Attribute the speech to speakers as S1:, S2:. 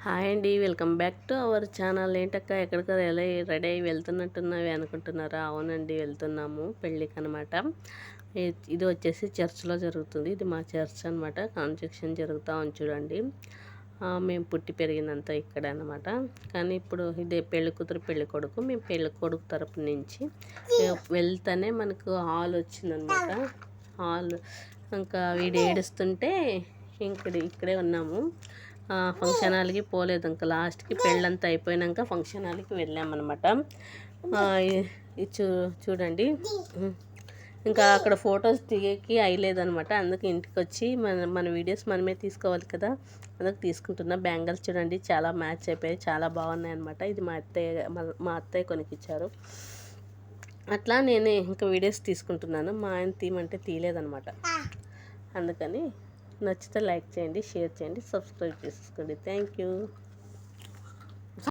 S1: Hi అండి, welcome back to our channel. ఏంటక్క ఎక్కడికో రెడీ అయ్యి వెళ్తున్నట్టున్నవి అనుకుంటున్నారా? అవునండి, వెళ్తున్నాము పెళ్ళికి అనమాట. ఇది వచ్చేసి చర్చ్లో జరుగుతుంది. ఇది మా చర్చ్ అనమాట. కాన్స్ట్రక్షన్ జరుగుతూ ఉంది చూడండి. మేము పుట్టి పెరిగినంత ఇక్కడ అనమాట. కానీ ఇప్పుడు ఇదే పెళ్లి కూతురు పెళ్లి కొడుకు. మేము పెళ్లి కొడుకు తరపు నుంచి వెళ్తానే మనకు హాల్ వచ్చిందనమాట. హాల్ ఇంకా వీడు ఏడుస్తుంటే ఇక్కడే ఉన్నాము. ఫంక్షన్ హాల్కి పోలేదు. ఇంకా లాస్ట్కి పెళ్ళంతా అయిపోయినాక ఫంక్షన్ హాల్కి వెళ్ళామన్నమాట. చూడండి, ఇంకా అక్కడ ఫొటోస్ దిగేకి అయ్యలేదనమాట. అందుకే ఇంటికి వచ్చి మన వీడియోస్ మనమే తీసుకోవాలి కదా, అందుకు తీసుకుంటున్నా. బ్యాంగిల్స్ చూడండి, చాలా మ్యాచ్ అయిపోయాయి, చాలా బాగున్నాయి అనమాట. ఇది మా అత్తయ్య కొనికిచ్చారు. అట్లా నేనే ఇంకా వీడియోస్ తీసుకుంటున్నాను. మా ఆయన తీయమంటే తీయలేదనమాట. అందుకని నచ్చితే లైక్ చేయండి, షేర్ చేయండి, సబ్స్క్రైబ్ చేసుకోండి. Thank you.